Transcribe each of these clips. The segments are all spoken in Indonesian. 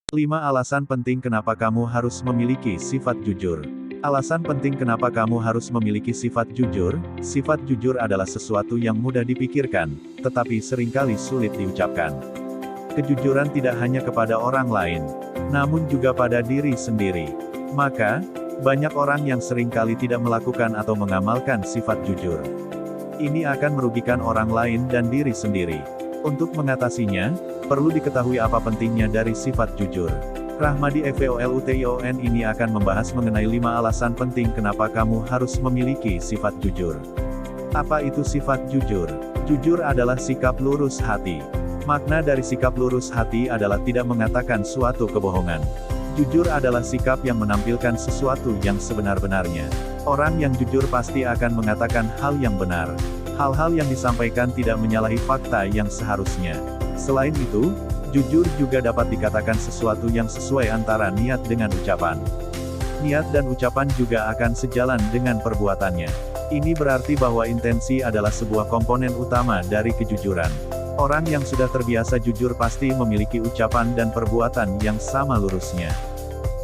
5 alasan penting kenapa kamu harus memiliki sifat jujur. Alasan penting kenapa kamu harus memiliki sifat jujur. Sifat jujur adalah sesuatu yang mudah dipikirkan, tetapi seringkali sulit diucapkan. Kejujuran tidak hanya kepada orang lain, namun juga pada diri sendiri. Maka, banyak orang yang seringkali tidak melakukan atau mengamalkan sifat jujur. Ini akan merugikan orang lain dan diri sendiri. Untuk mengatasinya, perlu diketahui apa pentingnya dari sifat jujur. Rahmadi Evolution ini akan membahas mengenai 5 alasan penting kenapa kamu harus memiliki sifat jujur. Apa itu sifat jujur? Jujur adalah sikap lurus hati. Makna dari sikap lurus hati adalah tidak mengatakan suatu kebohongan. Jujur adalah sikap yang menampilkan sesuatu yang sebenar-benarnya. Orang yang jujur pasti akan mengatakan hal yang benar. Hal-hal yang disampaikan tidak menyalahi fakta yang seharusnya. Selain itu, jujur juga dapat dikatakan sesuatu yang sesuai antara niat dengan ucapan. Niat dan ucapan juga akan sejalan dengan perbuatannya. Ini berarti bahwa intensi adalah sebuah komponen utama dari kejujuran. Orang yang sudah terbiasa jujur pasti memiliki ucapan dan perbuatan yang sama lurusnya.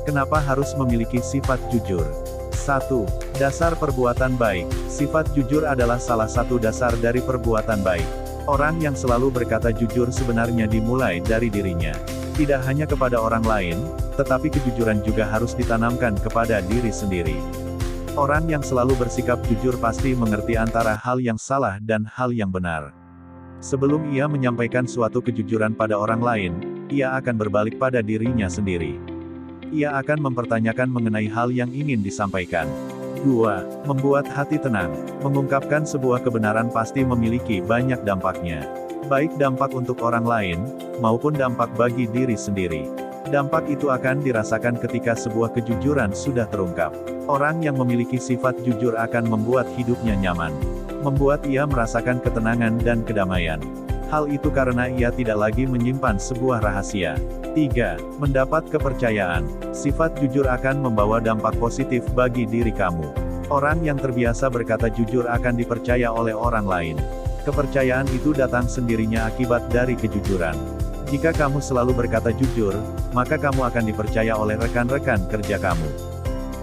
Kenapa harus memiliki sifat jujur? 1. Dasar perbuatan baik. Sifat jujur adalah salah satu dasar dari perbuatan baik. Orang yang selalu berkata jujur sebenarnya dimulai dari dirinya. Tidak hanya kepada orang lain, tetapi kejujuran juga harus ditanamkan kepada diri sendiri. Orang yang selalu bersikap jujur pasti mengerti antara hal yang salah dan hal yang benar. Sebelum ia menyampaikan suatu kejujuran pada orang lain, ia akan berbalik pada dirinya sendiri. Ia akan mempertanyakan mengenai hal yang ingin disampaikan. 2. Membuat hati tenang. Mengungkapkan sebuah kebenaran pasti memiliki banyak dampaknya. Baik dampak untuk orang lain, maupun dampak bagi diri sendiri. Dampak itu akan dirasakan ketika sebuah kejujuran sudah terungkap. Orang yang memiliki sifat jujur akan membuat hidupnya nyaman. Membuat ia merasakan ketenangan dan kedamaian. Hal itu karena ia tidak lagi menyimpan sebuah rahasia. 3. Mendapat kepercayaan. Sifat jujur akan membawa dampak positif bagi diri kamu. Orang yang terbiasa berkata jujur akan dipercaya oleh orang lain. Kepercayaan itu datang sendirinya akibat dari kejujuran. Jika kamu selalu berkata jujur, maka kamu akan dipercaya oleh rekan-rekan kerja kamu.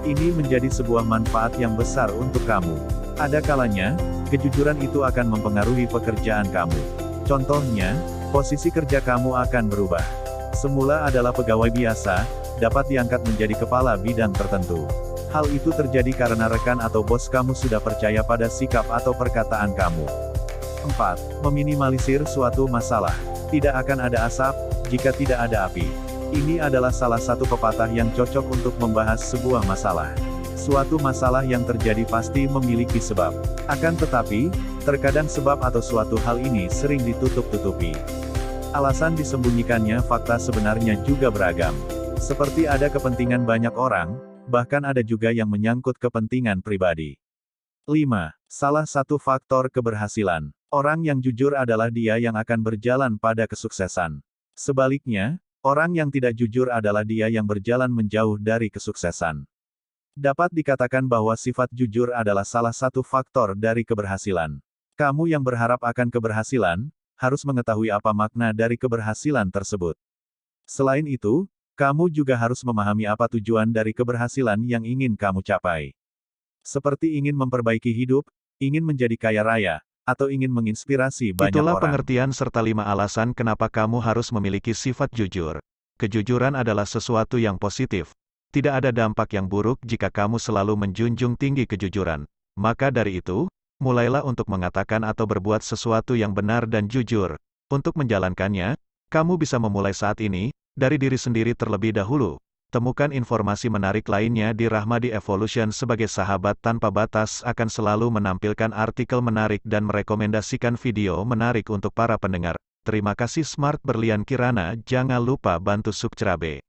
Ini menjadi sebuah manfaat yang besar untuk kamu. Ada kalanya, kejujuran itu akan mempengaruhi pekerjaan kamu. Contohnya, posisi kerja kamu akan berubah. Semula adalah pegawai biasa, dapat diangkat menjadi kepala bidang tertentu. Hal itu terjadi karena rekan atau bos kamu sudah percaya pada sikap atau perkataan kamu. 4. Meminimalisir suatu masalah. Tidak akan ada asap, jika tidak ada api. Ini adalah salah satu pepatah yang cocok untuk membahas sebuah masalah. Suatu masalah yang terjadi pasti memiliki sebab. Akan tetapi, terkadang sebab atau suatu hal ini sering ditutup-tutupi. Alasan disembunyikannya fakta sebenarnya juga beragam. Seperti ada kepentingan banyak orang, bahkan ada juga yang menyangkut kepentingan pribadi. 5. Salah satu faktor keberhasilan. Orang yang jujur adalah dia yang akan berjalan pada kesuksesan. Sebaliknya, orang yang tidak jujur adalah dia yang berjalan menjauh dari kesuksesan. Dapat dikatakan bahwa sifat jujur adalah salah satu faktor dari keberhasilan. Kamu yang berharap akan keberhasilan, harus mengetahui apa makna dari keberhasilan tersebut. Selain itu, kamu juga harus memahami apa tujuan dari keberhasilan yang ingin kamu capai. Seperti ingin memperbaiki hidup, ingin menjadi kaya raya, atau ingin menginspirasi banyak Itulah orang. pengertian serta 5 alasan kenapa kamu harus memiliki sifat jujur. Kejujuran adalah sesuatu yang positif. Tidak ada dampak yang buruk jika kamu selalu menjunjung tinggi kejujuran. Maka dari itu, mulailah untuk mengatakan atau berbuat sesuatu yang benar dan jujur. Untuk menjalankannya, kamu bisa memulai saat ini, dari diri sendiri terlebih dahulu. Temukan informasi menarik lainnya di Rahmadi Evolution. Sebagai sahabat tanpa batas akan selalu menampilkan artikel menarik dan merekomendasikan video menarik untuk para pendengar. Terima kasih Smart Berlian Kirana, jangan lupa bantu subscribe.